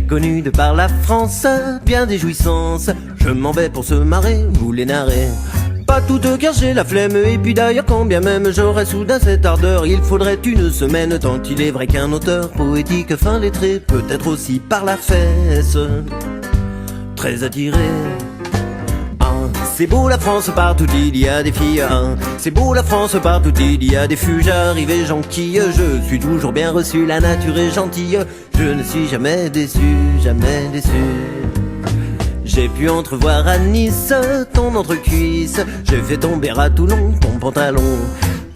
connu de par la France bien des jouissances. Je m'en vais pour se marrer, vous les narrer. Pas tout car j'ai la flemme. Et puis d'ailleurs quand bien même j'aurais soudain cette ardeur, il faudrait une semaine. Tant il est vrai qu'un auteur poétique fin lettré peut être aussi par la fesse très attiré. C'est beau la France, partout il y a des filles. C'est beau la France, partout il y a des fûts. J'arrive et j'enquille, je suis toujours bien reçu. La nature est gentille, je ne suis jamais déçu, jamais déçu. J'ai pu entrevoir à Nice ton entrecuisse. J'ai fait tomber à Toulon ton pantalon.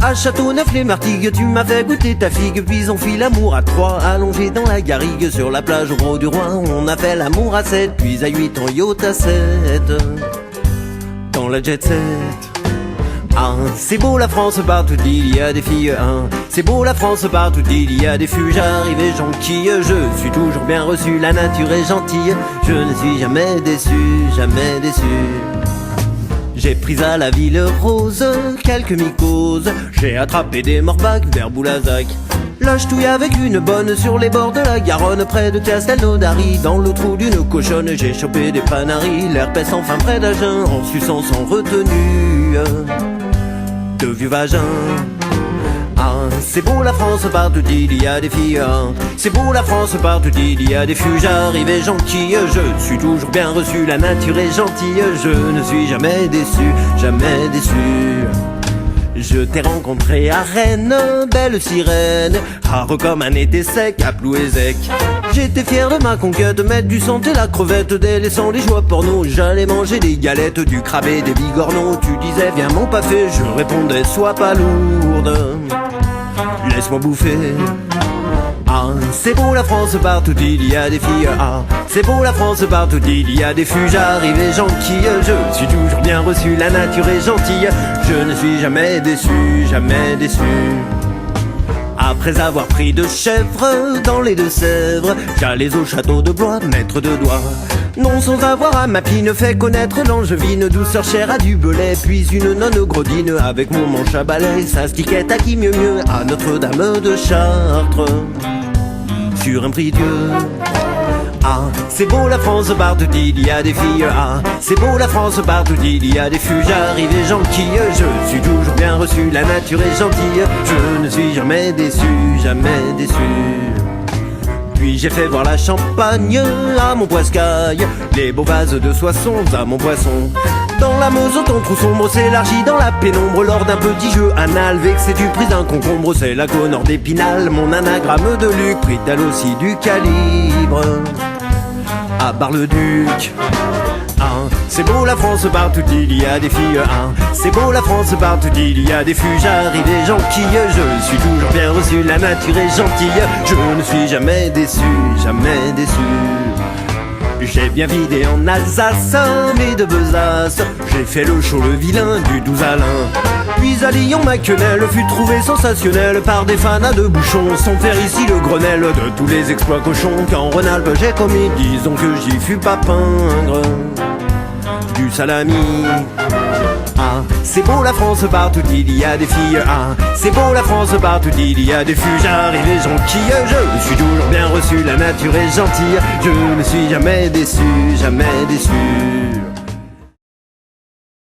À Châteauneuf-les-Martigues, tu m'as fait goûter ta figue. Puis on fit l'amour à 3, allongé dans la garrigue. Sur la plage au Gros du Roi, on a fait l'amour à 7. Puis à 8 en yacht à 7 dans la jet set. C'est beau la France, partout il y a des filles. C'est beau la France, partout il y a des fûts. J'arrive et j'enquille, je suis toujours bien reçu. La nature est gentille, je ne suis jamais déçu, jamais déçu. J'ai pris à la Ville Rose quelques mycoses. J'ai attrapé des morbacs vers Boulazac. Là je touille avec une bonne sur les bords de la Garonne, près de Castelnaudary. Dans le trou d'une cochonne, j'ai chopé des panaris. L'herpès enfin près d'Agen, en suçant sans retenue de vieux vagins. C'est beau la France, partout il y a des filles. C'est beau la France, partout il y a des fûts. J'arrive et j'enquille, je suis toujours bien reçu. La nature est gentille, je ne suis jamais déçu, jamais déçu. Je t'ai rencontré à Rennes, belle sirène, rare comme un été sec à Plouézec. J'étais fier de ma conquête, de mettre du sang et la crevette, délaissant les joies porno. J'allais manger des galettes, du crabe et des bigorneaux. Tu disais viens mon pafé, je répondais sois pas lourde, laisse-moi bouffer. C'est beau la France, partout il y a des filles. C'est beau la France, partout il y a des fûts. J'arrive et j'enquille, je suis toujours bien reçu. La nature est gentille, je ne suis jamais déçu, jamais déçu. Après avoir pris de chèvres dans les Deux-Sèvres, j'allais au château de Blois, maître de doigt. Non sans avoir à ma pine fait connaître l'angevine, douceur chère à du belay, puis une nonne gredine avec mon manche à balai. Ça stiquette à qui mieux mieux, à Notre-Dame de Chartres, sur un prie-dieu. C'est beau la France, partout il y a des filles. C'est beau la France, partout il y a des fûts. J'arrive et j'enquille, je suis toujours bien reçu. La nature est gentille, je ne suis jamais déçu, jamais déçu. Puis j'ai fait voir la Champagne à mon Poiscaille, les beaux vases de Soissons à mon Poisson. Dans la Moselle, ton trou sombre s'élargit dans la pénombre. Lors d'un petit jeu anal, vexé tu pris d'un concombre. C'est la Connor d'Épinal, mon anagramme de Luc. Prit-elle aussi du calibre à Bar-le-Duc. C'est beau la France, partout il y a des filles. C'est beau la France, partout il y a des fûts. J'arrive et j'enquille, je suis toujours bien reçu. La nature est gentille, je ne suis jamais déçu, jamais déçu. J'ai bien vidé en Alsace mes deux besaces. J'ai fait le chaud, le vilain du 12 à l'un. Puis à Lyon ma quenelle fut trouvée sensationnelle par des fans à deux bouchons, sans faire ici le Grenelle de tous les exploits cochons qu'en Rhône-Alpes j'ai commis. Disons que j'y fus pas peindre du salami. C'est beau la France, partout il y a des filles. C'est beau la France, partout il y a des fûts. J'arrive et j'enquille, je suis toujours bien reçu. La nature est gentille, je ne suis jamais déçu, jamais déçu.